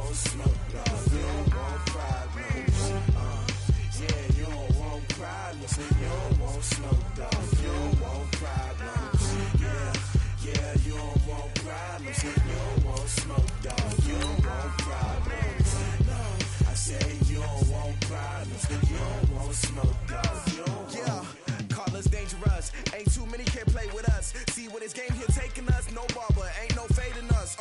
want smoke, dog. You don't want problems. Yeah, you don't want problems. You don't want smoke, dog. You don't want problems. Yeah, you don't want problems. You don't want smoke, dog. You don't want problems. No, I say you don't want problems. You don't want smoke, dog. You don't want. Call us dangerous. Ain't too many can play with us. See what this game here taking us. No barber, ain't no fading us.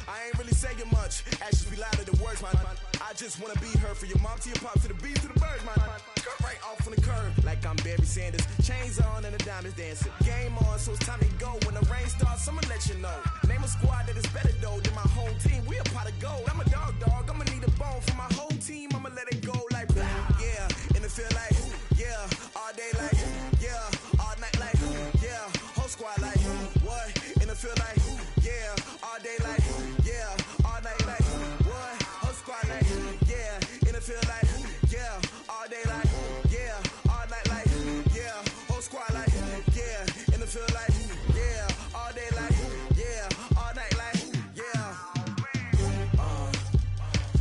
I ain't really saying much. Actions be louder than words, man. I just wanna be heard. For your mom to your pop to the beat to the birds, man. Cut right off on the curb like I'm Barry Sanders. Chains on and the diamonds dancing. Game on, so it's time to go. When the rain starts, I'ma let you know. Name a squad that is better though than my whole team. We a pot of gold. I'm a dog. I'ma need a bone for my whole team. I'ma let it go like yeah. And it feel like yeah. All day like yeah. All night like yeah. Whole squad like what? And it feel like yeah. All day like yeah. All night like what? Whole squad like yeah. And it feel like yeah. All day like yeah. All night like yeah. Whole squad like yeah. And it feel like yeah. All day like yeah. All night like yeah.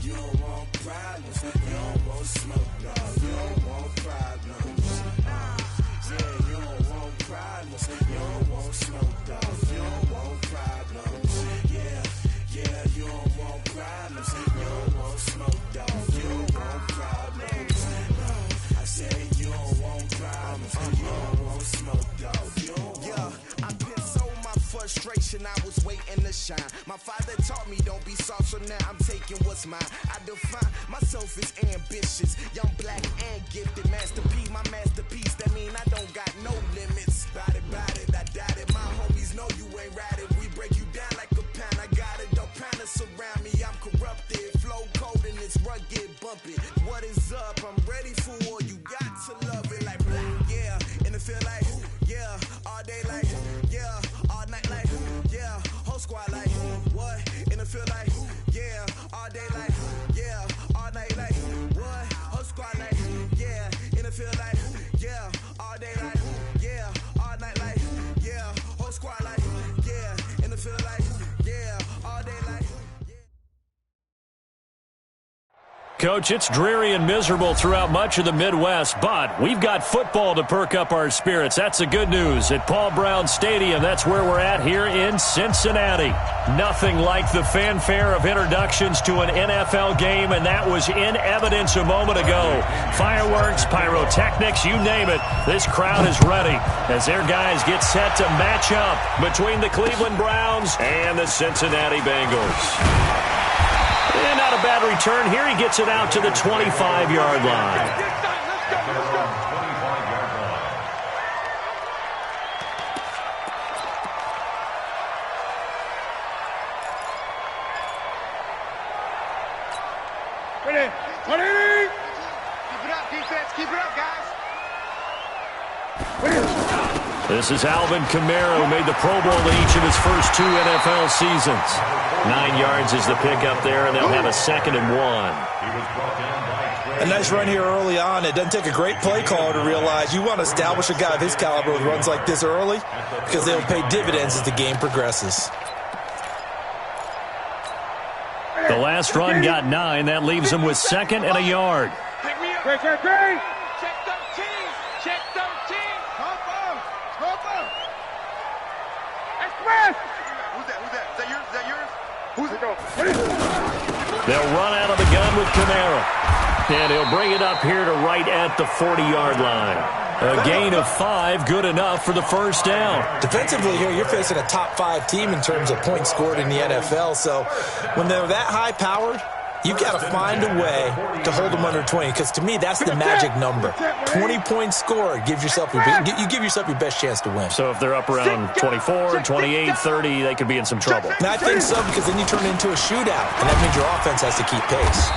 You don't want problems. You don't want smoke, dog. You don't want problems. Yeah, you don't want problems. You don't want smoke, dog. You don't want problems. Yeah, you don't want problems. You don't want smoke, dog. You don't want problems. No, I say you don't want problems. You don't want smoke, dog. You don't want. I pissed so my frustration. I was waiting to shine. My father taught me don't be soft, so now I'm taking what's mine. I define myself as ambitious, young, black, and gifted. Masterpiece, my masterpiece. That mean I don't got no limits. Bout it, I doubt it. My homies know you ain't ratted. We break you down like a pound. I got it, don't pound us around me. I'm corrupted, flow cold and it's rugged, bumpy. What is up? I'm ready for war. You got to love it like yeah. And it feel like yeah. All day like yeah. All night like yeah. Whole squad like what? And it feel like yeah. All day like yeah. All night like what? Whole squad like yeah. And it feel like yeah. All day like yeah. All night like yeah. Whole squad like yeah. And it feel like yeah. All day like yeah. Coach, it's dreary and miserable throughout much of the Midwest, but we've got football to perk up our spirits. That's the good news. At Paul Brown Stadium, that's where we're at here in Cincinnati. Nothing like the fanfare of introductions to an NFL game, and that was in evidence a moment ago. Fireworks, pyrotechnics, you name it. This crowd is ready as their guys get set to match up between the Cleveland Browns and the Cincinnati Bengals. And not a bad return here. He gets it out to the 25-yard line. Ready? Keep it up, defense. Keep it up, guys. This is Alvin Kamara, who made the Pro Bowl in each of his first 2 NFL seasons. 9 yards is the pickup there, and they'll have a 2nd and 1. A nice run here early on. It doesn't take a great play caller to realize you want to establish a guy of his caliber with runs like this early because they'll pay dividends as the game progresses. The last run got 9. That leaves him with 2nd and a yard. Great. Check 13. Check 13. Pump up. Express. Who's that? Is that yours? Who's it? They'll run out of the gun with Kamara. And he'll bring it up here to right at the 40-yard line. A gain of 5, good enough for the first down. Defensively here, you're facing a top 5 team in terms of points scored in the NFL. So when they're that high-powered, you've got to find a way to hold them under 20. Because to me, that's the magic number. 20 points scored gives yourself you give yourself your best chance to win. So if they're up around 24, 28, 30, they could be in some trouble. And I think so, because then you turn it into a shootout, and that means your offense has to keep pace.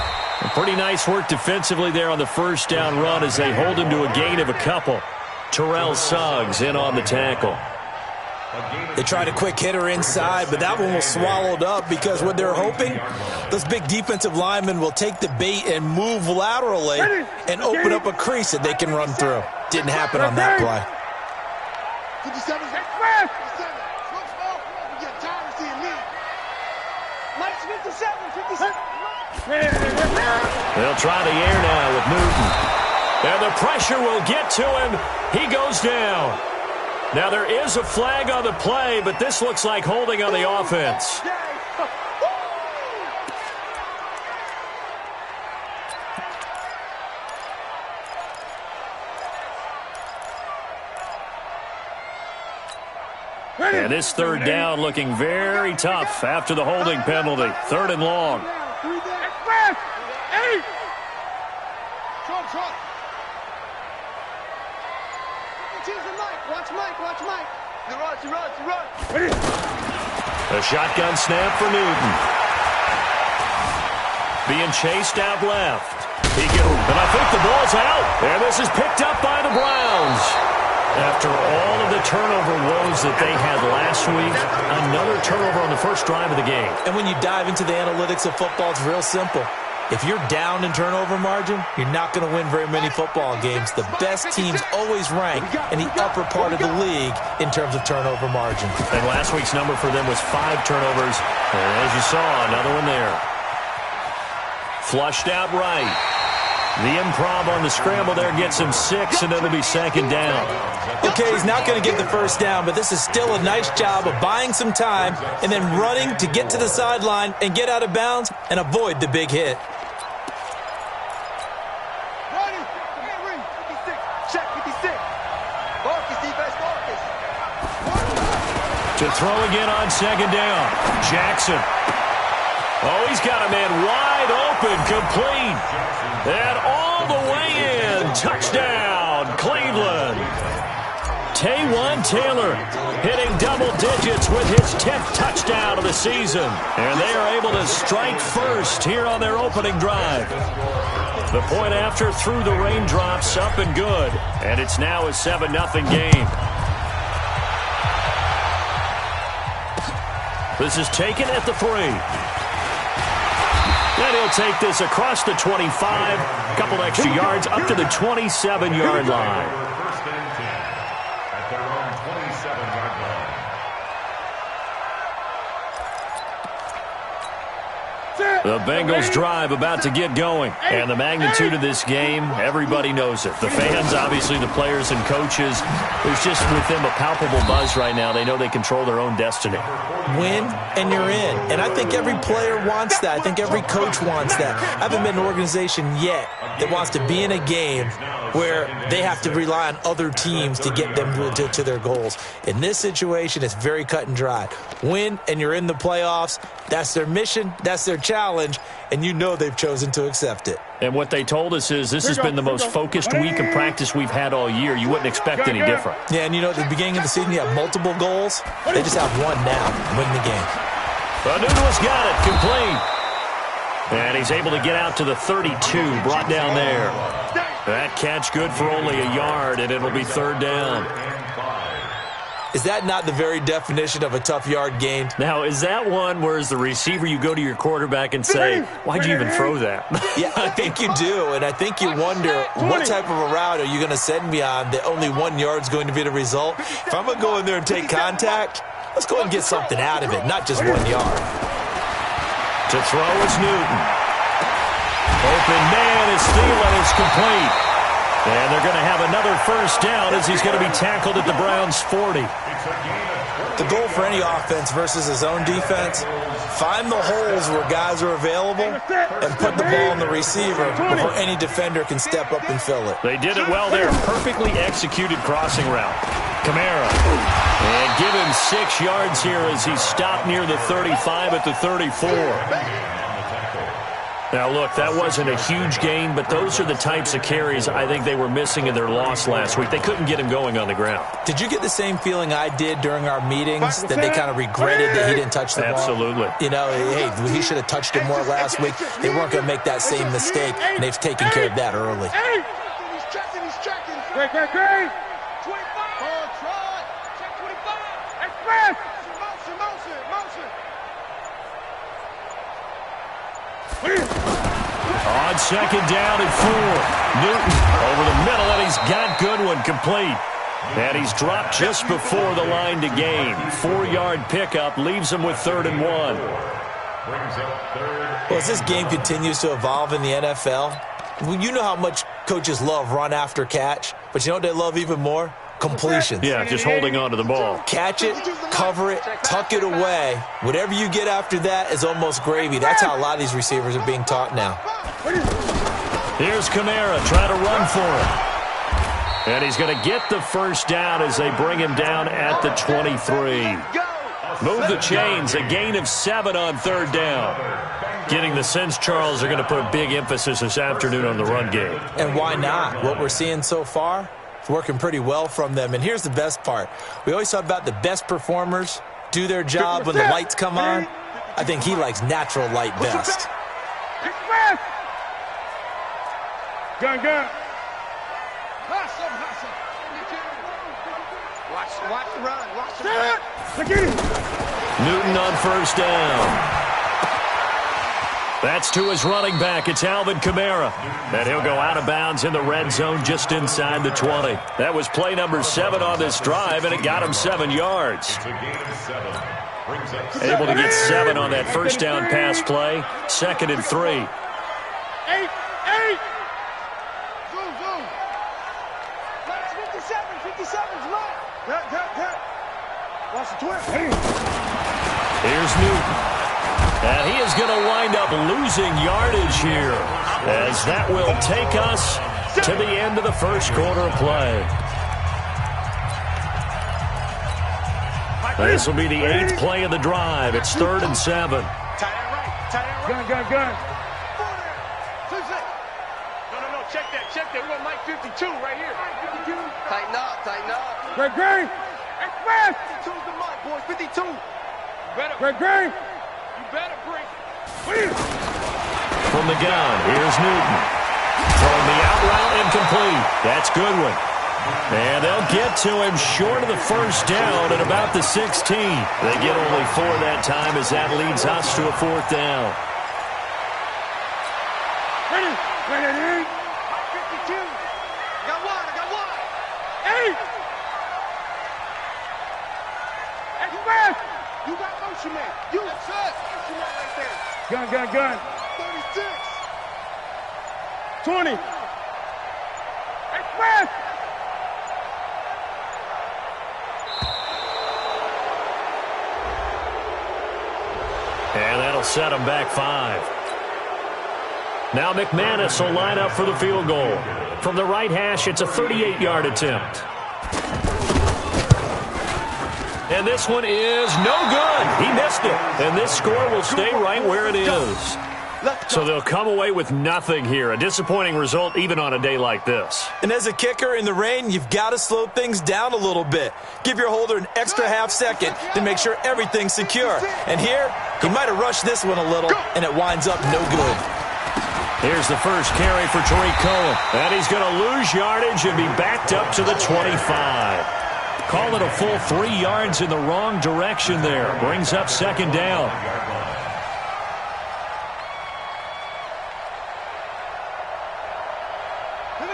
Pretty nice work defensively there on the first down run as they hold him to a gain of a couple. Terrell Suggs in on the tackle. They tried a quick hitter inside, but that one was swallowed up because what they're hoping, those big defensive linemen will take the bait and move laterally and open up a crease that they can run through. Didn't happen on that play. 57. We get tired of seeing me. They'll try the air now with Newton. And the pressure will get to him. He goes down. Now there is a flag on the play, but this looks like holding on the offense. And this third down looking very tough after the holding penalty. 3rd and long. A shotgun snap for Newton. Being chased out left. And I think the ball's out. And this is picked up by the Browns. After all of the turnover woes that they had last week, another turnover on the first drive of the game. And when you dive into the analytics of football, it's real simple. If you're down in turnover margin, you're not going to win very many football games. The best teams always rank in the upper part of the league in terms of turnover margin. And last week's number for them was 5 turnovers. And as you saw, another one there. Flushed out right. The improv on the scramble there gets him 6, and it'll be 2nd down. Okay, he's not going to get the first down, but this is still a nice job of buying some time and then running to get to the sideline and get out of bounds and avoid the big hit. To throw again on 2nd down. Jackson. Oh, he's got a man wide open, complete. And all the way in. Touchdown, Cleveland. Taywan Taylor hitting double digits with his 10th touchdown of the season. And they are able to strike first here on their opening drive. The point after through the raindrops, up and good. And it's now a 7-0 game. This is taken at the 3. And he'll take this across the 25. A couple extra yards up to the 27-yard line. The Bengals drive about to get going. And the magnitude of this game, everybody knows it. The fans, obviously the players and coaches. There's just with them a palpable buzz right now. They know they control their own destiny. Win and you're in. And I think every player wants that. I think every coach wants that. I haven't been an organization yet that wants to be in a game where they have to rely on other teams to get them to their goals. In this situation, it's very cut and dry. Win and you're in the playoffs. That's their mission. That's their challenge. And you know they've chosen to accept it. And what they told us is this has been the most focused week of practice we've had all year. You wouldn't expect any different. Yeah, and you know, at the beginning of the season, you have multiple goals. They just have one now and win the game. Nunez got it, complete. And he's able to get out to the 32, brought down there. That catch good for only a yard, and it'll be 3rd down. Is that not the very definition of a tough yard gain? Now, is that one where as the receiver you go to your quarterback and say, why'd you even throw that? Yeah, I think you do, and I think you wonder what type of a route are you going to send me on that only 1 yard's going to be the result? If I'm going to go in there and take contact, let's go and get something out of it, not just 1 yard. To throw is Newton. Open man is Thielen, is complete. And they're going to have another first down as he's going to be tackled at the Browns' 40. The goal for any offense versus his own defense, find the holes where guys are available and put the ball in the receiver before any defender can step up and fill it. They did it well there. Perfectly executed crossing route. Kamara. And give him 6 yards here as he stopped near the 35 at the 34. Now, look, that wasn't a huge gain, but those are the types of carries I think they were missing in their loss last week. They couldn't get him going on the ground. Did you get the same feeling I did during our meetings, that they kind of regretted that he didn't touch the ball? Absolutely. You know, hey, he should have touched it more last week. They weren't going to make that same mistake, and they've taken care of that early. He's checking. Great. 25. Ball try. Check 25. Express. Motion. On 2nd down and 4. Newton over the middle, and he's got Goodwin complete. And he's dropped just before the line to gain. 4-yard pickup leaves him with 3rd and 1. Well, as this game continues to evolve in the NFL, you know how much coaches love run after catch, but you know what they love even more? Completions. Yeah, just holding on to the ball. Catch it, cover it, tuck it away. Whatever you get after that is almost gravy. That's how a lot of these receivers are being taught now. Here's Kamara trying to run for it. And he's going to get the first down as they bring him down at the 23. Move the chains, a gain of 7 on third down. Getting the sense, Charles, are going to put a big emphasis this afternoon on the run game. And why not? What we're seeing so far, it's working pretty well from them. And here's the best part. We always talk about the best performers do their job when the lights come on. I think he likes natural light best. Gun. Watch the run. Watch the run. Newton on first down. That's to his running back. It's Alvin Kamara. And he'll go out of bounds in the red zone just inside the 20. That was play number 7 on this drive, and it got him 7 yards. Able to get 7 on that first down pass play. 2nd and 3. 8. Zoom. That's 57. 57's left. Watch the 20. Here's Newton. And he is going to wind up losing yardage here, as that will take us to the end of the first quarter of play. This will be the 8th play of the drive. It's 3rd and 7. Gun. No, check that. We're going Mike 52 right here. Tighten up. Greg. Express. 52's the mark, boys. 52. Greg. Better bring. From the gun, here's Newton. Throwing the out route incomplete. That's Goodwin. And they'll get to him short of the first down at about the 16. They get only 4 that time as that leads us to a 4th down. Ready. 52. I got one. 8. Express. You got motion man. You set. Motion man right there. Gun. 36. 20. Express. And that'll set him back 5. Now McManus will line up for the field goal. From the right hash, it's a 38-yard attempt. And this one is no good. He missed it. And this score will stay right where it is. So they'll come away with nothing here. A disappointing result even on a day like this. And as a kicker in the rain, you've got to slow things down a little bit. Give your holder an extra half second to make sure everything's secure. And here, he might have rushed this one a little, and it winds up no good. Here's the first carry for Tariq Cohen. And he's going to lose yardage and be backed up to the 25. Call it a full 3 yards in the wrong direction there. Brings up 2nd down.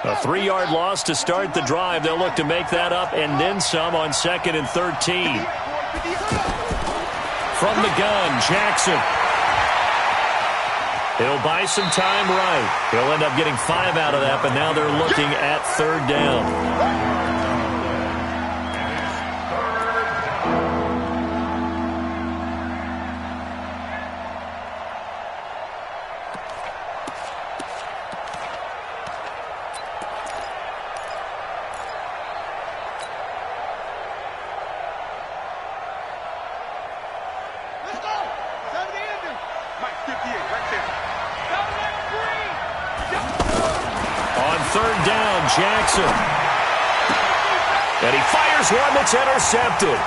A 3-yard loss to start the drive. They'll look to make that up and then some on 2nd and 13. From the gun, Jackson. He'll buy some time right. He'll end up getting 5 out of that, but now they're looking at 3rd down. Jackson. And he fires one that's intercepted.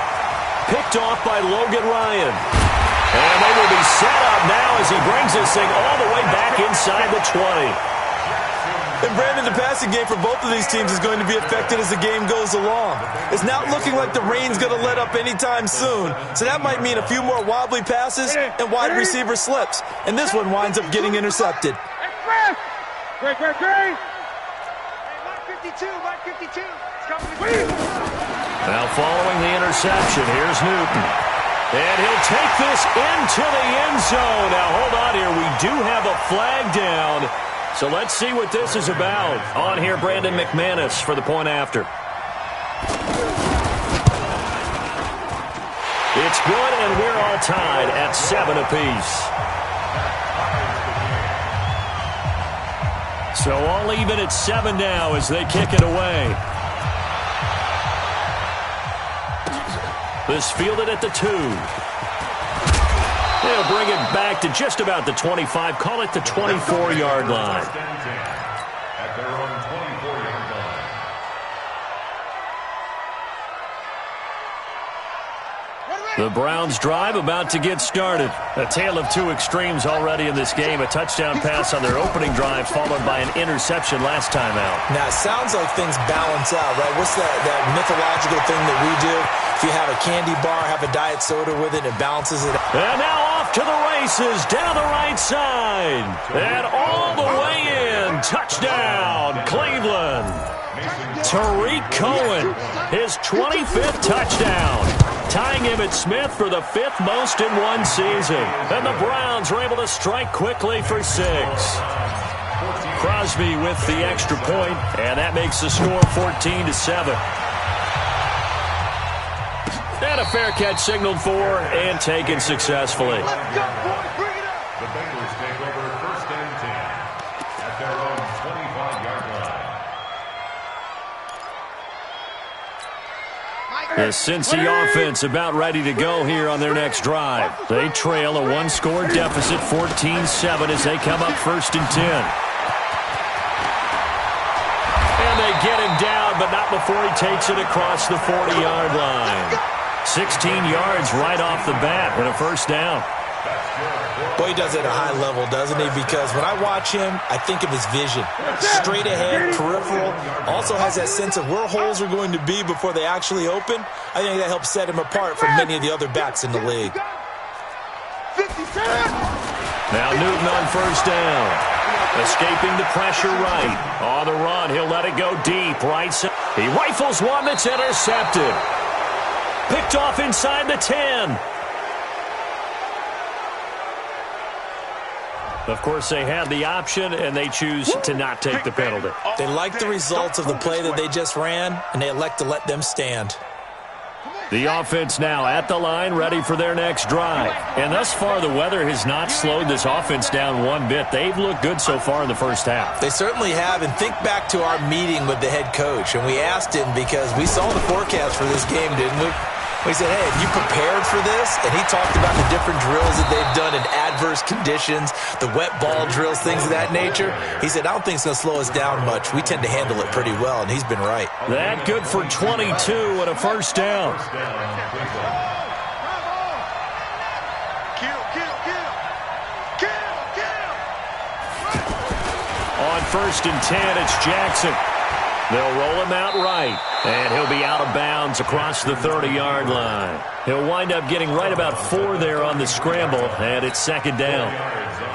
Picked off by Logan Ryan. And they will be set up now as he brings this thing all the way back inside the 20. And Brandon, the passing game for both of these teams is going to be affected as the game goes along. It's not looking like the rain's going to let up anytime soon. So that might mean a few more wobbly passes and wide receiver slips. And this one winds up getting intercepted. Great. Mike 52. Now following the interception, here's Newton. And he'll take this into the end zone. Now, hold on here. We do have a flag down. So let's see what this is about. On here, Brandon McManus for the point after. It's good, and we're all tied at 7 apiece. So all even at 7 now as they kick it away. This fielded at the 2. They'll bring it back to just about the 25. Call it the 24-yard line. At their own 24-yard line. The Browns drive about to get started. A tale of two extremes already in this game. A touchdown pass on their opening drive followed by an interception last time out. Now, it sounds like things balance out, right? What's that mythological thing that we do? If you have a candy bar, have a diet soda with it, it balances it out. And now off to the races down the right side. And all the way in. Touchdown, Cleveland. Tariq Cohen, his 25th touchdown. Tying Emmitt Smith for the 5th most in one season. And the Browns are able to strike quickly for 6. Crosby with the extra point, and that makes the score 14-7. And a fair catch signaled for and taken successfully. The Bengals take over 1st and 10 at their own 25-yard line. The Cincy offense about ready to go here on their next drive. They trail a one-score deficit, 14-7, as they come up 1st and 10. And they get him down, but not before he takes it across the 40-yard line. 16 yards right off the bat and a 1st down. Boy, he does it at a high level, doesn't he? Because when I watch him, I think of his vision. Straight ahead, peripheral. Also has that sense of where holes are going to be before they actually open. I think that helps set him apart from many of the other backs in the league. Now Newton on 1st down. Escaping the pressure right. On the run, he'll let it go deep. Right side. He rifles one that's intercepted. Picked off inside the 10. Of course, they had the option, and they choose to not take the penalty. They like the results of the play that they just ran, and they elect to let them stand. The offense now at the line, ready for their next drive. And thus far, the weather has not slowed this offense down one bit. They've looked good so far in the 1st half. They certainly have, and think back to our meeting with the head coach, and we asked him because we saw the forecast for this game, didn't we? We said, hey, have you prepared for this? And he talked about the different drills that they've done in adverse conditions, the wet ball drills, things of that nature. He said, I don't think it's going to slow us down much. We tend to handle it pretty well, and he's been right. That good for 22 and a 1st down. On 1st and 10, it's Jackson. They'll roll him out right, and he'll be out of bounds across the 30-yard line. He'll wind up getting right about 4 there on the scramble, and it's 2nd down.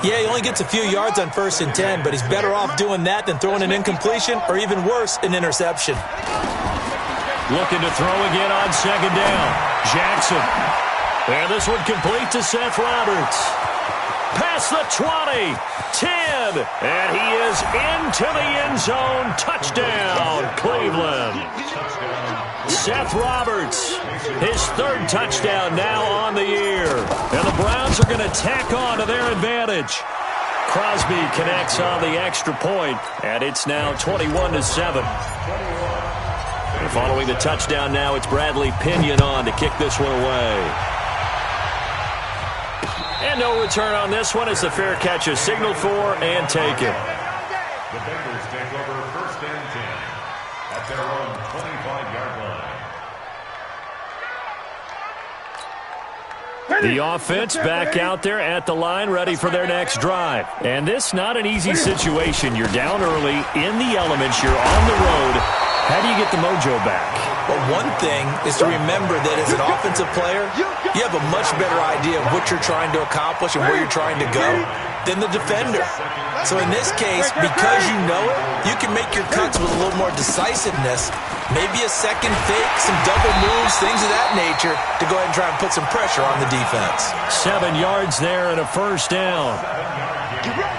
Yeah, he only gets a few yards on 1st and 10, but he's better off doing that than throwing an incompletion or even worse, an interception. Looking to throw again on 2nd down. Jackson. And this one complete to Seth Roberts. Past the 20, 10, and he is into the end zone. Touchdown, Cleveland. Seth Roberts, his 3rd touchdown now on the year. And the Browns are going to tack on to their advantage. Crosby connects on the extra point, and it's now 21-7. And following the touchdown now, it's Bradley Pinion on to kick this one away. And no return on this one as the fair catch is signaled for and taken. The Bengals take over 1st and 10 at their own 25-yard line. The offense back out there at the line, ready for their next drive. And this not an easy situation. You're down early, in the elements, you're on the road. How do you get the mojo back? Well, one thing is to remember that as an offensive player, you have a much better idea of what you're trying to accomplish and where you're trying to go. than the defender. So in this case, because you know it, you can make your cuts with a little more decisiveness. Maybe a second fake, some double moves, things of that nature to go ahead and try and put some pressure on the defense. 7 yards there and a first down.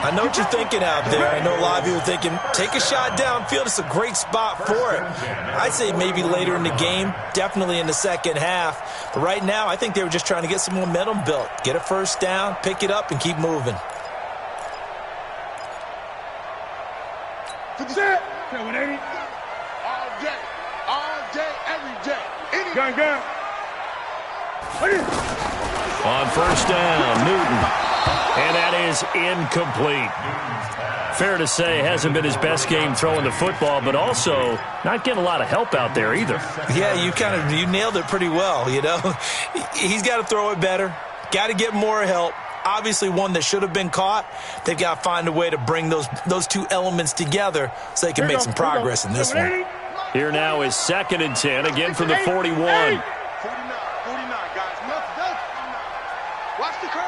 I know what you're thinking out there. I know a lot of you are thinking, take a shot downfield. It's a great spot for it. I'd say maybe later in the game, definitely in the second half. But right now, I think they were just trying to get some momentum built. Get a first down, pick it up, and keep moving. Set. 180. All day, every day. Gun. On first down, Newton. And that is incomplete. Fair to say, hasn't been his best game throwing the football, but also not getting a lot of help out there either. Yeah, you nailed it pretty well, you know. He's got to throw it better. Got to get more help. Obviously one that should have been caught. They've got to find a way to bring those two elements together so they can make some progress in this one. Here now is 2nd and 10, again from the 41. 49, guys. Watch the curve.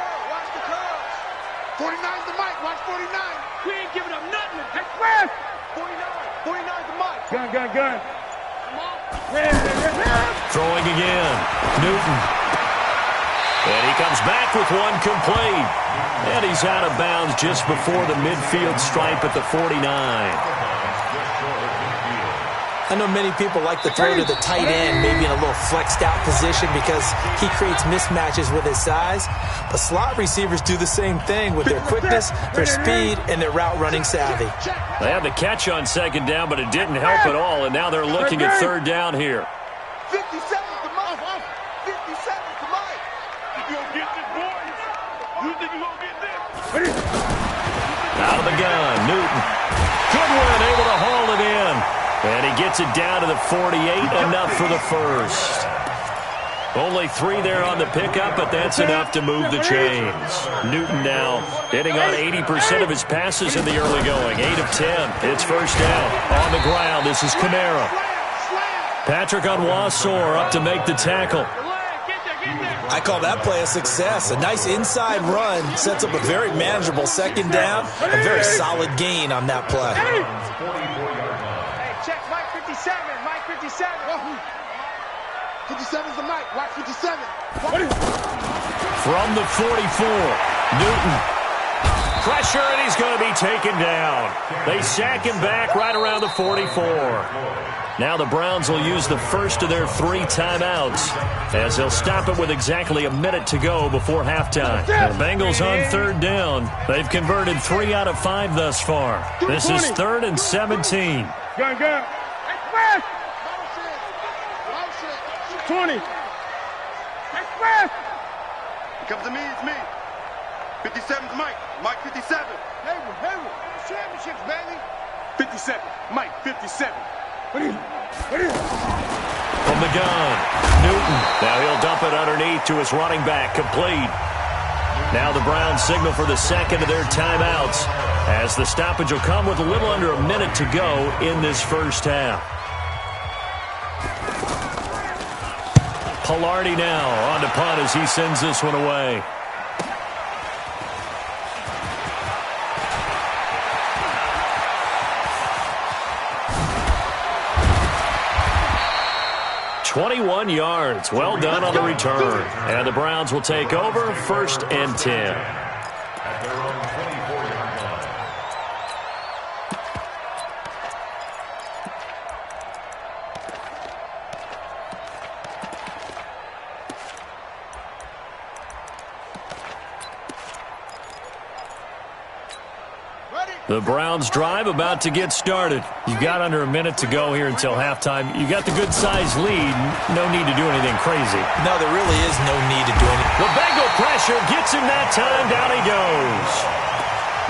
49's the mic. Watch 49. We ain't giving up nothing. Express. 49's the mic. Gun. Come on. Throwing again, Newton. And he comes back with one complete. And he's out of bounds just before the midfield stripe at the 49. I know many people like to throw to the tight end, maybe in a little flexed out position because he creates mismatches with his size. But slot receivers do the same thing with their quickness, their speed, and their route running savvy. They had the catch on 2nd down, but it didn't help at all. And now they're looking at 3rd down here. 57's the mic. 57's the mic. You gonna get this, boys? You think you gonna get this? Out of the gun, Newton. Goodwin able to haul it in. And he gets it down to the 48, enough for the first. Only 3 there on the pickup, but that's enough to move the chains. Newton now hitting on 80% of his passes in the early going. 8 of 10. It's first down. On the ground, this is Kamara. Patrick Onwuasor up to make the tackle. I call that play a success. A nice inside run sets up a very manageable 2nd down. A very solid gain on that play. Check Mike 57. Mike 57. 57's the mic. Watch 57. From the 44, Newton. Pressure, and he's going to be taken down. They sack him back right around the 44. Now the Browns will use the first of their 3 timeouts as they'll stop it with exactly a minute to go before halftime. The Bengals on 3rd down. They've converted 3 out of 5 thus far. This is 3rd and 17. Gun. Express. 20. Express. Comes to me, it's me. 57's Mike. Mike 57. Hayward. Championships, baby. 57. Mike 57. From the gun, Newton. Now he'll dump it underneath to his running back, complete. Now the Browns signal for the 2nd of their timeouts as the stoppage will come with a little under a minute to go in this first half. Pilardi now on to punt as he sends this one away. "21 yards. Well done on the return. And the Browns will take over 1st and 10. At their own 24-yard line. The Browns drive about to get started. You've got under a minute to go here until halftime. You got the good-sized lead. No need to do anything crazy. No, there really is no need to do anything. The Bengal pressure gets him that time. Down he goes.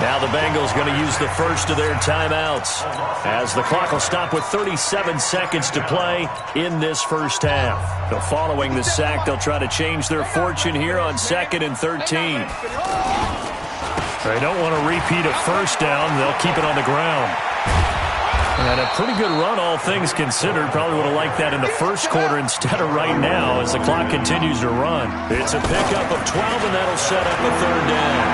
Now the Bengals going to use the first of their timeouts as the clock will stop with 37 seconds to play in this first half. So following the sack, they'll try to change their fortune here on 2nd and 13. They don't want to repeat a first down. They'll keep it on the ground. And a pretty good run, all things considered. Probably would have liked that in the first quarter instead of right now as the clock continues to run. It's a pickup of 12, and that'll set up a 3rd down.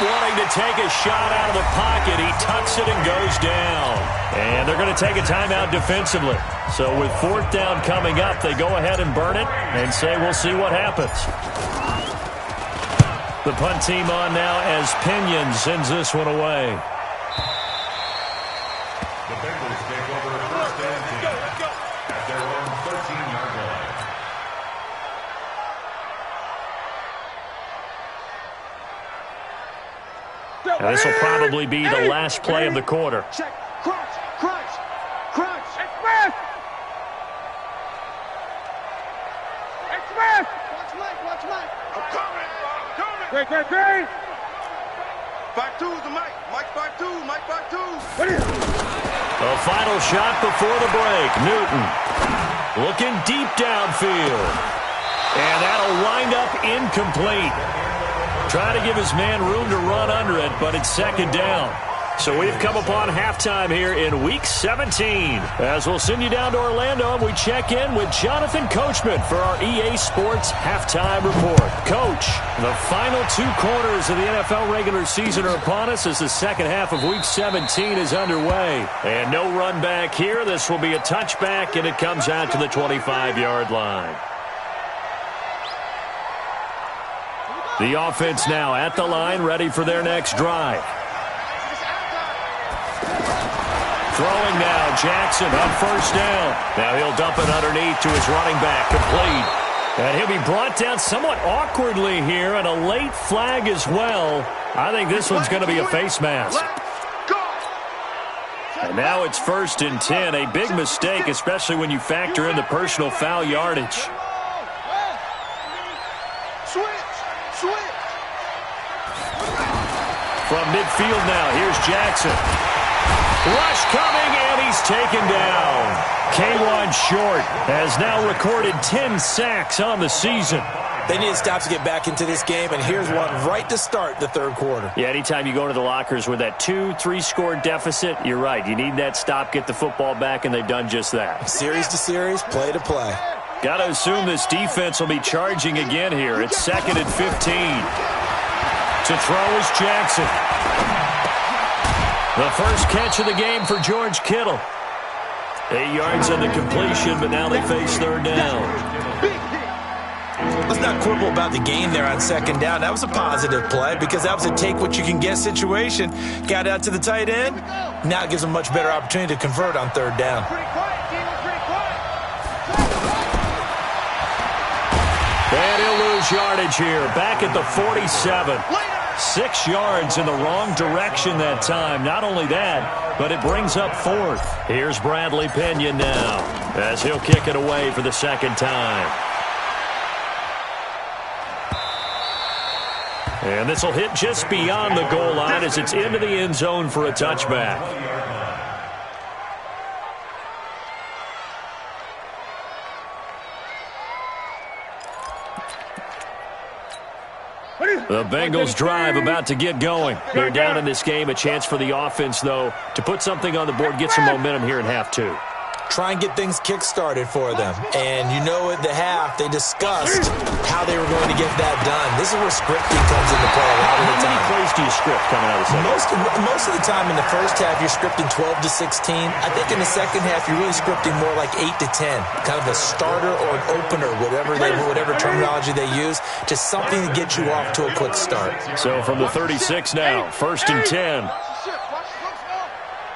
wanting to take a shot out of the pocket. He tucks it and goes down. And they're going to take a timeout defensively. So with fourth down coming up, they go ahead and burn it and say we'll see what happens. The punt team on now as Pinion sends this one away. The Bengals take over first and 10 at their own 13-yard line. Now, this will probably be the last play of the quarter. Check. Crunch. Crunch. Crunch. Express. Express. Watch Mike. Watch Mike. I'm coming. I'm coming. Great, great, great. 5-2's the Mike. Mike 5-2. Mike 5-2. What is it? The final shot before the break. Newton looking deep downfield. And that'll wind up incomplete. Trying to give his man room to run under it, but it's second down. So we've come upon halftime here in Week 17. As we'll send you down to Orlando, and we check in with Jonathan Coachman for our EA Sports Halftime Report. Coach, the final two quarters of the NFL regular season are upon us as the second half of Week 17 is underway. And no run back here. This will be a touchback, and it comes out to the 25-yard line. The offense now at the line, ready for their next drive. Throwing now, Jackson on first down. Now he'll dump it underneath to his running back, complete. And he'll be brought down somewhat awkwardly here, and a late flag as well. I think this one's going to be a face mask. And now it's 1st and 10, a big mistake, especially when you factor in the personal foul yardage. From midfield now, here's Jackson. Rush coming, and he's taken down. K1 Short has now recorded 10 sacks on the season. They need to stop to get back into this game, and here's one right to start the third quarter. Yeah, anytime you go to the lockers with that 2-3 score deficit, you're right. You need that stop, get the football back, and they've done just that. Series to series, play to play. Got to assume this defense will be charging again here. It's 2nd and 15. To throw is Jackson. The first catch of the game for George Kittle. 8 yards on the completion, but now they face third down. Let's not quibble about the gain there on second down. That was a positive play because that was a take-what-you-can-get situation. Got out to the tight end. Now it gives them a much better opportunity to convert on third down. And he'll lose yardage here. Back at the 47. 6 yards in the wrong direction that time. Not only that, but it brings up 4th. Here's Bradley Pinion now as he'll kick it away for the second time. And this will hit just beyond the goal line as it's into the end zone for a touchback. The Bengals drive about to get going. They're down in this game. A chance for the offense, though, to put something on the board, get some momentum here in half two. Try and get things kick-started for them. And you know at the half, they discussed how they were going to get that done. This is where scripting comes into play a lot of the time. How many plays do you script coming out of the second? Most of the time in the first half, you're scripting 12 to 16. I think in the second half, you're really scripting more like 8 to 10. Kind of a starter or an opener, whatever terminology they use. Just something to get you off to a quick start. So from the 36 now, 1st and 10.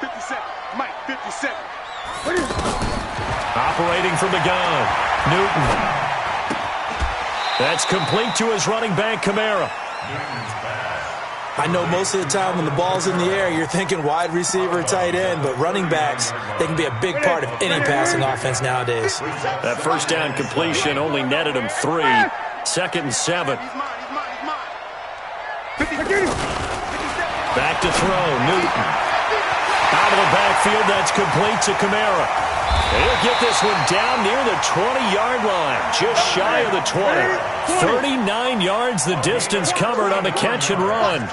57. Mike, 57. Operating from the gun, Newton. That's complete to his running back, Kamara. I know most of the time when the ball's in the air, you're thinking wide receiver, tight end, but running backs, they can be a big part of any passing offense nowadays. That first down completion only netted him 3. 2nd and 7. Back to throw, Newton. Out of the backfield, that's complete to Kamara. He'll get this one down near the 20-yard line, just shy of the 20. 39 yards the distance covered on the catch and run.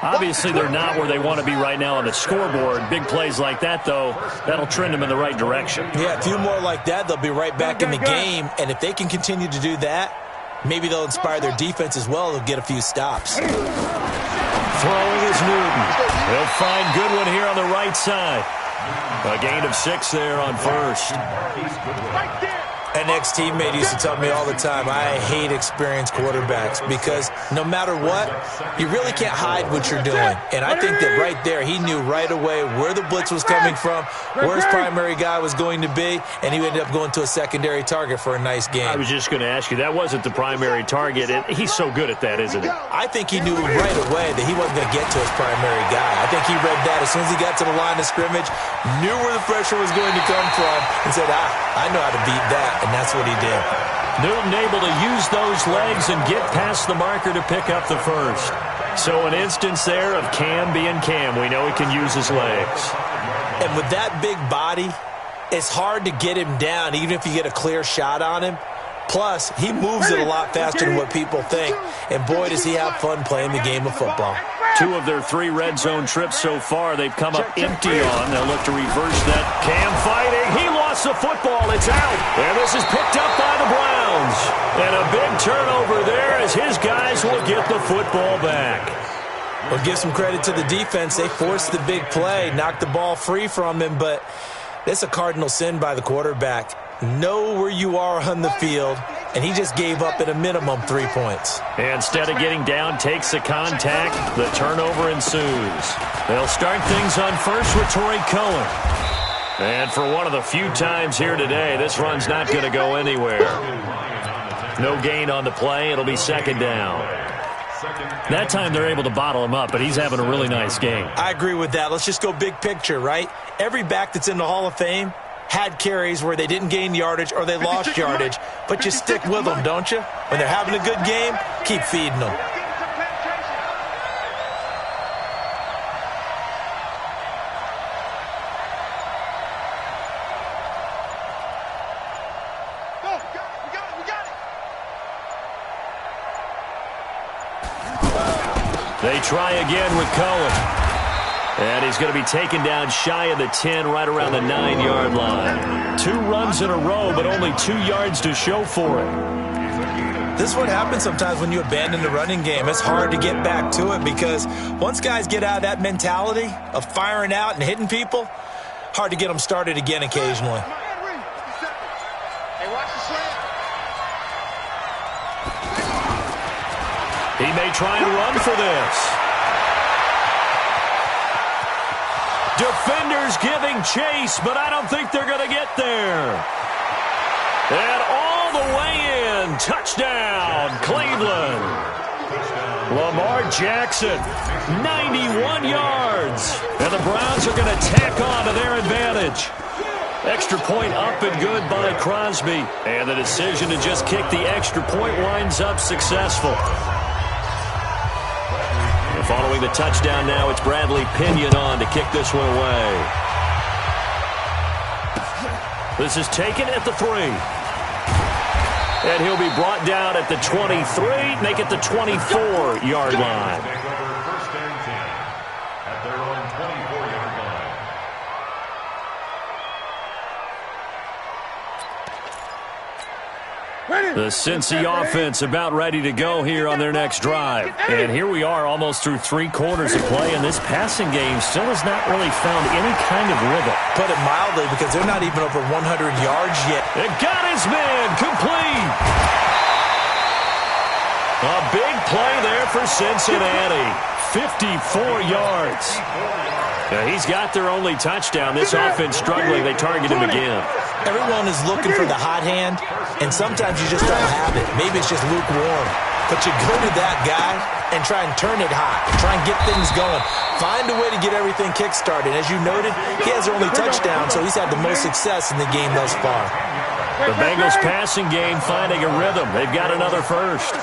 Obviously, they're not where they want to be right now on the scoreboard. Big plays like that, though, that'll trend them in the right direction. Yeah, a few more like that, they'll be right back in the game. And if they can continue to do that, maybe they'll inspire their defense as well. They'll get a few stops. Throwing is Newton. He'll find Goodwin here on the right side. A gain of 6 there on first. An ex-teammate used to tell me all the time, I hate experienced quarterbacks because no matter what, you really can't hide what you're doing. And I think that right there, he knew right away where the blitz was coming from, where his primary guy was going to be, and he ended up going to a secondary target for a nice game. I was just going to ask you, that wasn't the primary target, and he's so good at that, isn't he? I think he knew right away that he wasn't going to get to his primary guy. I think he read that as soon as he got to the line of scrimmage, knew where the pressure was going to come from, and said, I know how to beat that. And that's what he did. Newton able to use those legs and get past the marker to pick up the first. So an instance there of Cam being Cam. We know he can use his legs. And with that big body, it's hard to get him down, even if you get a clear shot on him. Plus, he moves it a lot faster than what people think. And boy, does he have fun playing the game of football. 2 of their 3 red zone trips so far, they've come up empty on. They'll look to reverse that. Cam fighting. He lost the football. It's out. And this is picked up by the Browns. And a big turnover there as his guys will get the football back. Well, give some credit to the defense. They forced the big play, knocked the ball free from him, but that's a cardinal sin by the quarterback. Know where you are on the field, and he just gave up at a minimum 3 points. Instead of getting down, takes the contact. The turnover ensues. They'll start things on first with Torrey Cohen. And for one of the few times here today, this run's not going to go anywhere. No gain on the play. It'll be second down. That time they're able to bottle him up, but he's having a really nice game. I agree with that. Let's just go big picture, right? Every back that's in the Hall of Fame had carries where they didn't gain yardage or they lost yardage, but you stick with them, don't you? When they're having a good game, keep feeding them. They try again with Cohen. And he's going to be taken down shy of the 10, right around the 9-yard line. 2 runs in a row, but only 2 yards to show for it. This is what happens sometimes when you abandon the running game. It's hard to get back to it because once guys get out of that mentality of firing out and hitting people, hard to get them started again occasionally. He may try and run for this. Defenders giving chase, but I don't think they're going to get there. And all the way in. Touchdown, Cleveland. Lamar Jackson, 91 yards. And the Browns are going to tack on to their advantage. Extra point up and good by Crosby. And the decision to just kick the extra point winds up successful. Following the touchdown now, it's Bradley Pinion on to kick this one away. This is taken at the 3. And he'll be brought down at the 23, make it the 24-yard line. First and 10 at their own 24-yard line. The Cincy offense about ready to go here on their next drive. And here we are almost through 3 quarters of play, and this passing game still has not really found any kind of rhythm. Put it mildly, because they're not even over 100 yards yet. It got his man complete. A big play there for Cincinnati. 54 yards. Now, he's got their only touchdown. This offense struggling. They target him again. Everyone is looking for the hot hand, and sometimes you just don't have it. Maybe it's just lukewarm. But you go to that guy and try and turn it hot, try and get things going. Find a way to get everything kick-started. As you noted, he has their only touchdown, so he's had the most success in the game thus far. The Bengals passing game finding a rhythm. They've got another first.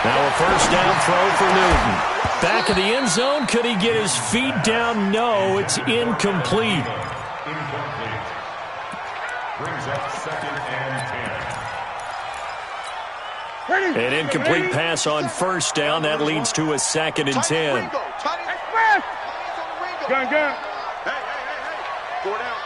Now a first down throw for Newton. Back in the end zone. Could he get his feet down? No, it's incomplete. Incomplete. Brings up second and 10. An incomplete pass on first down. That leads to a 2nd and 10. Gun. Hey. 4 down.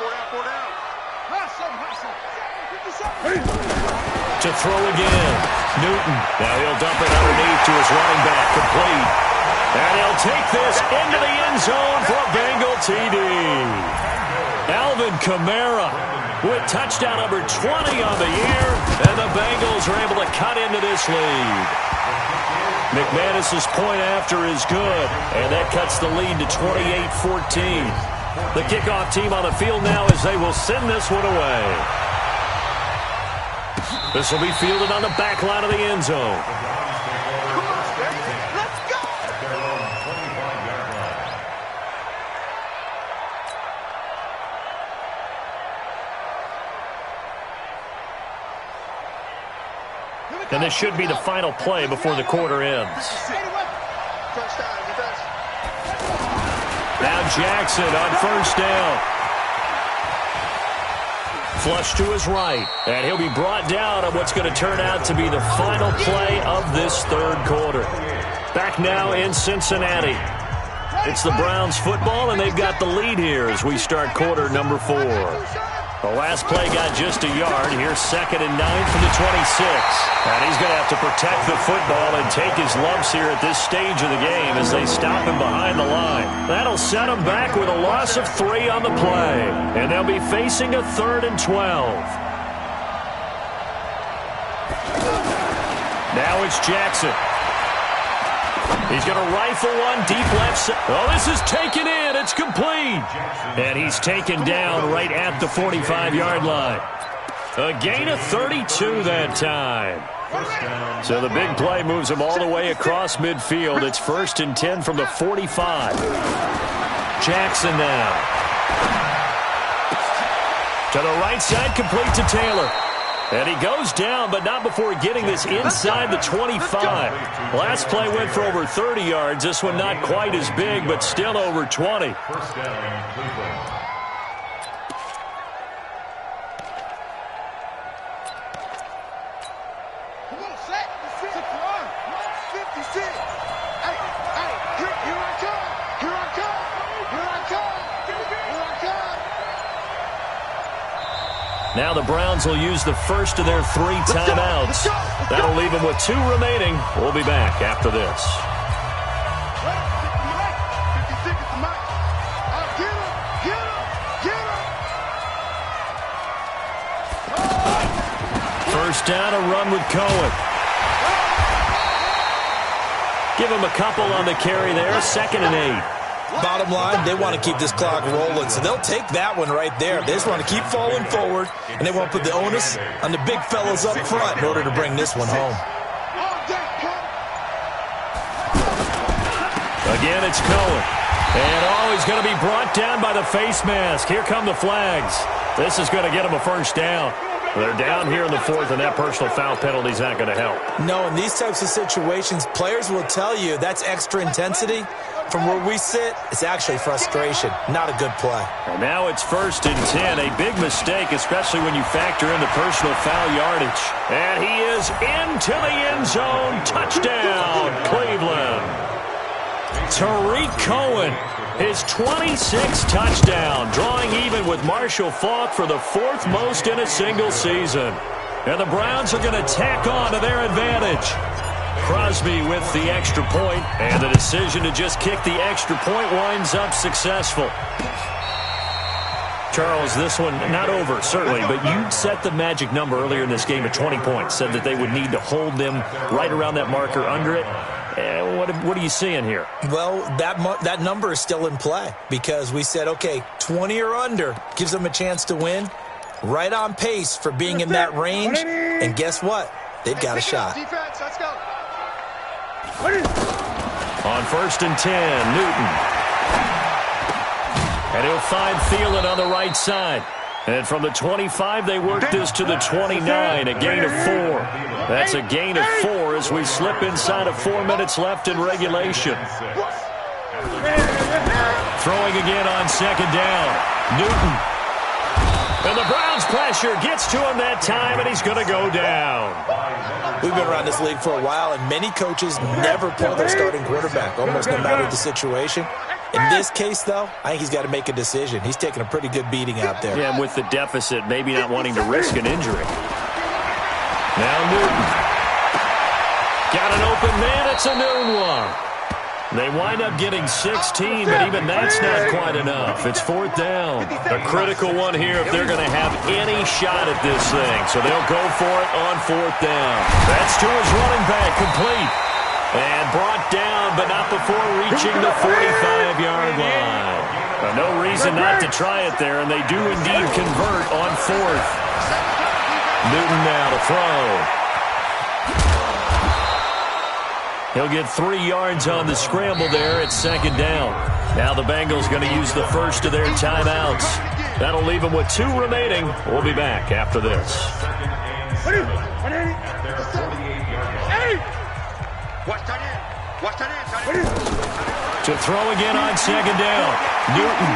To throw again. Newton. Now he'll dump it underneath to his running back. Complete. And he'll take this into the end zone for a Bengal TD. Alvin Kamara with touchdown number 20 on the year, and the Bengals are able to cut into this lead. McManus's point after is good, and that cuts the lead to 28-14. The kickoff team on the field now as they will send this one away. This will be fielded on the back line of the end zone. And this should be the final play before the quarter ends. Now Jackson on first down. Flush to his right. And he'll be brought down on what's going to turn out to be the final play of this third quarter. Back now in Cincinnati. It's the Browns football, and they've got the lead here as we start quarter number 4. The last play got just a yard. Here's 2nd and 9 from the 26. And he's going to have to protect the football and take his lumps here at this stage of the game as they stop him behind the line. That'll set him back with a loss of 3 on the play. And they'll be facing a 3rd and 12. Now it's Jackson. He's going to rifle one deep left side. Oh, this is taken in. It's complete. And he's taken down right at the 45-yard line. A gain of 32 that time. So the big play moves him all the way across midfield. It's 1st and 10 from the 45. Jackson now. To the right side, complete to Taylor. And he goes down, but not before getting this inside the 25. Last play went for over 30 yards. This one not quite as big, but still over 20. First down, Cleveland. Come on, set. 56. Hey, here I come. Here I come. Here I come. Here I come. Now the Browns will use the first of their 3 timeouts. That'll leave them with 2 remaining. We'll be back after this. First down, a run with Cohen. Give him a couple on the carry there. 2nd and 8. Bottom line, they want to keep this clock rolling, so they'll take that one right there. They just want to keep falling forward, and they want to put the onus on the big fellas up front in order to bring this one home. Again, it's Cohen. And, he's going to be brought down by the face mask. Here come the flags. This is going to get him a first down. They're down here in the 4th, and that personal foul penalty is not going to help. No, in these types of situations, players will tell you that's extra intensity. From where we sit, it's actually frustration. Not a good play. And now it's 1st and 10. A big mistake, especially when you factor in the personal foul yardage. And he is into the end zone. Touchdown, Cleveland. Tariq Cohen, his 26th touchdown, drawing even with Marshall Faulk for the 4th most in a single season. And the Browns are going to tack on to their advantage. Crosby with the extra point, and the decision to just kick the extra point winds up successful. Charles, this one not over, certainly, but you set the magic number earlier in this game at 20 points, said that they would need to hold them right around that marker under it. What are you seeing here? Well, that number is still in play because we said, okay, 20 or under gives them a chance to win. Right on pace for being in that range, and guess what? They've got a shot. Defense, let's go. On 1st and 10, Newton. And he'll find Thielen on the right side. And from the 25, they work this to the 29, a gain of 4. That's a gain of 4 as we slip inside of 4 minutes left in regulation. Throwing again on 2nd down. Newton. And the Browns pressure gets to him that time, and he's going to go down. We've been around this league for a while, and many coaches never pull their starting quarterback, almost no matter the situation. In this case, though, I think he's got to make a decision. He's taking a pretty good beating out there. Yeah, and with the deficit, maybe not wanting to risk an injury. Now Newton. Got an open man. It's a noon one. They wind up getting 16, but even that's not quite enough. It's fourth down. A critical one here if they're going to have any shot at this thing. So they'll go for it on fourth down. That's to his running back, complete. And brought down, but not before reaching the 45-yard line. No reason not to try it there, and they do indeed convert on fourth. Newton now to throw. He'll get 3 yards on the scramble there at second down. Now the Bengals going to use the first of their timeouts. That'll leave them with 2 remaining. We'll be back after this. To throw again on second down. Newton.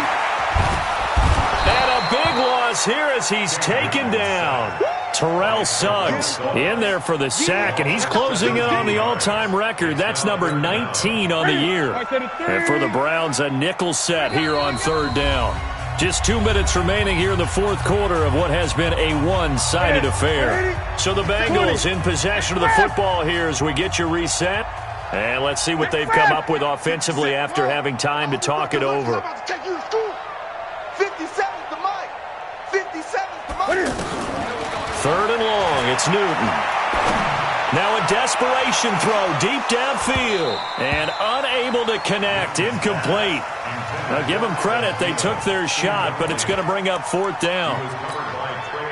And a big loss here as he's taken down. Terrell Suggs in there for the sack, and he's closing in on the all-time record. That's number 19 on the year. And for the Browns, a nickel set here on third down. Just 2 minutes remaining here in the fourth quarter of what has been a one-sided affair. So the Bengals in possession of the football here as we get you reset. And let's see what they've come up with offensively after having time to talk it over. 57's the mic. 57's the mic. Third and long, it's Newton. Now a desperation throw deep downfield. And unable to connect, incomplete. Now give them credit, they took their shot, but it's going to bring up fourth down.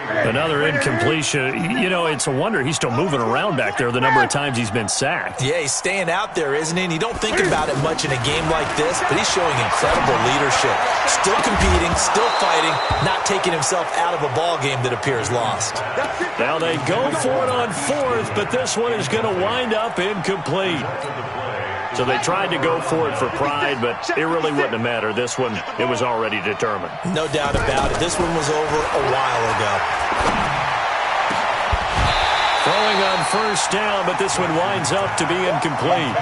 Another incompletion. You know, it's a wonder he's still moving around back there the number of times he's been sacked. Yeah, he's staying out there, isn't he? And you don't think about it much in a game like this, but he's showing incredible leadership. Still competing, still fighting, not taking himself out of a ball game that appears lost. Now they go for it on fourth, but this one is going to wind up incomplete. So they tried to go for it for pride, but it really wouldn't have mattered. This one, it was already determined. No doubt about it. This one was over a while ago. Throwing on first down, but this one winds up to be incomplete.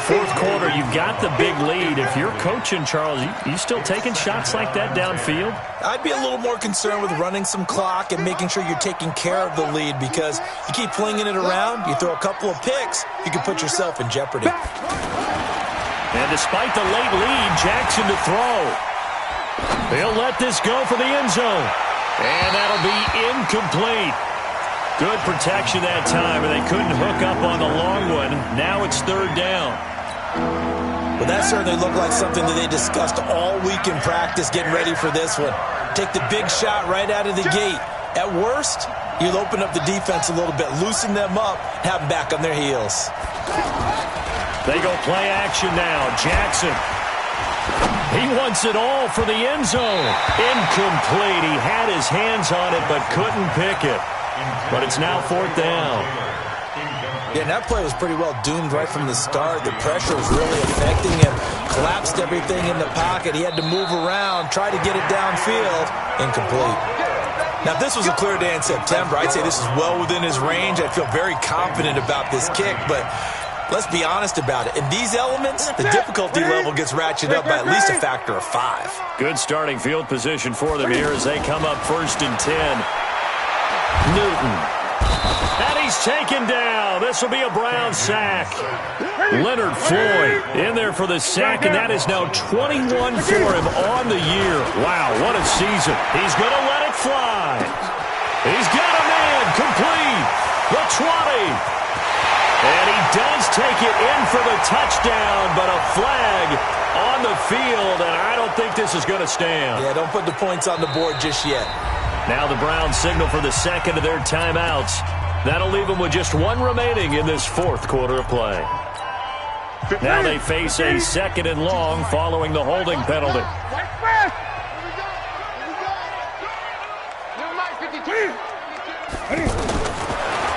Fourth quarter, you've got the big lead. If you're coaching, Charles, you still taking shots like that downfield? I'd be a little more concerned with running some clock and making sure you're taking care of the lead, because you keep flinging it around, you throw a couple of picks, you can put yourself in jeopardy. And despite the late lead, Jackson to throw. He'll let this go for the end zone. And that'll be incomplete. Good protection that time, and they couldn't hook up on the long one. Now it's third down. Well, that certainly looked like something that they discussed all week in practice, getting ready for this one. Take the big shot right out of the gate. At worst, you'll open up the defense a little bit, loosen them up, have them back on their heels. They go play action now. Jackson. He wants it all for the end zone. Incomplete. He had his hands on it but couldn't pick it. But it's now fourth down. Yeah, and that play was pretty well doomed right from the start. The pressure was really affecting him. Collapsed everything in the pocket. He had to move around, try to get it downfield. Incomplete. Now, if this was a clear day in September, I'd say this is well within his range. I feel very confident about this kick, but let's be honest about it. In these elements, the difficulty level gets ratcheted up by at least a factor of 5. Good starting field position for them here as they come up first and 10. Newton. And he's taken down. This will be a Brown sack. Leonard Floyd in there for the sack, and that is now 21 for him on the year. Wow, what a season. He's going to let it fly. He's got a man complete. The 20. And he does take it in for the touchdown, but a flag on the field, and I don't think this is going to stand. Yeah, don't put the points on the board just yet. Now the Browns signal for the second of their timeouts. That'll leave them with just one remaining in this fourth quarter of play. Now they face a second and long following the holding penalty.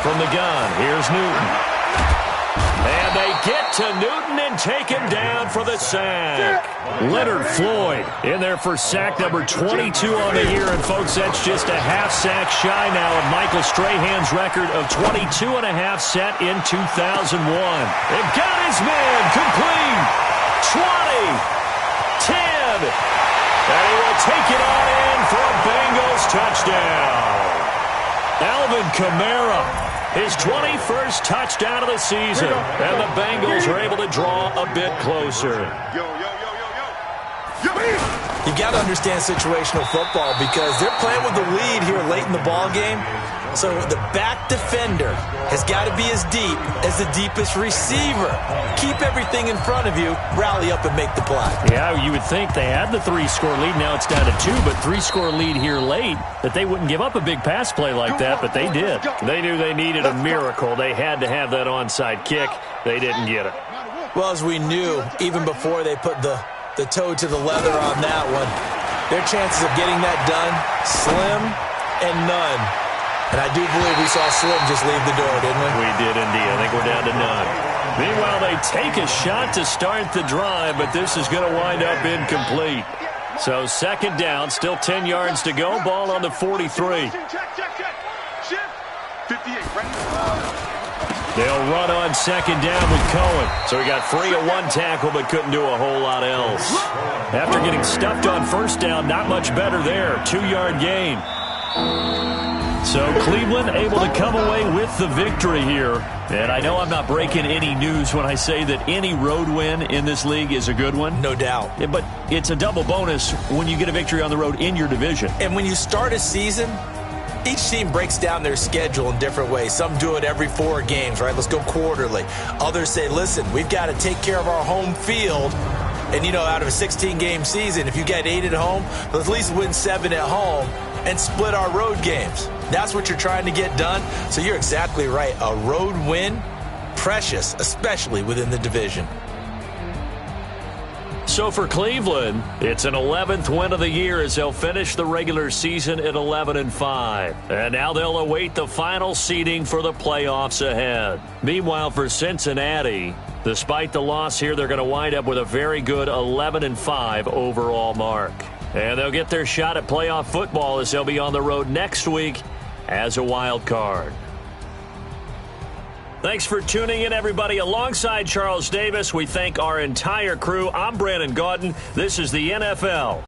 From the gun, here's Newton. And they get to Newton and take him down for the sack. Leonard Floyd in there for sack number 22 on the year. And, folks, that's just a half sack shy now of Michael Strahan's record of 22 and a half set in 2001. They've got his man complete. 20, 10, and he will take it on in for a Bengals touchdown. Alvin Kamara His 21st touchdown of the season. And the Bengals are able to draw a bit closer. You got to understand situational football because they're playing with the lead here late in the ball game. So the back defender has got to be as deep as the deepest receiver. Keep everything in front of you, rally up and make the play. Yeah, you would think they had the 3-score lead. Now it's down to 2, but 3-score lead here late, that they wouldn't give up a big pass play like that, but they did. They knew they needed a miracle. They had to have that onside kick. They didn't get it. Well, as we knew, even before they put the toe to the leather on that one, their chances of getting that done, slim and none. And I do believe we saw Slim just leave the door, didn't we? We did indeed. I think we're down to none. Meanwhile, they take a shot to start the drive, but this is going to wind up incomplete. So second down, still 10 yards to go. Ball on the 43. They'll run on second down with Cohen. So he got free of one tackle but couldn't do a whole lot else. After getting stuffed on first down, not much better there. 2-yard gain. So Cleveland able to come away with the victory here. And I know I'm not breaking any news when I say that any road win in this league is a good one. No doubt. But it's a double bonus when you get a victory on the road in your division. And when you start a season, each team breaks down their schedule in different ways. Some do it every 4 games, right? Let's go quarterly. Others say, listen, we've got to take care of our home field. And, you know, out of a 16-game season, if you get 8 at home, let's at least win 7 at home and split our road games. That's what you're trying to get done. So you're exactly right. A road win, precious, especially within the division. So for Cleveland, it's an 11th win of the year as they'll finish the regular season at 11-5. And now they'll await the final seeding for the playoffs ahead. Meanwhile, for Cincinnati, despite the loss here, they're going to wind up with a very good 11-5 overall mark. And they'll get their shot at playoff football as they'll be on the road next week as a wild card. Thanks for tuning in, everybody. Alongside Charles Davis, we thank our entire crew. I'm Brandon Gaudin. This is the NFL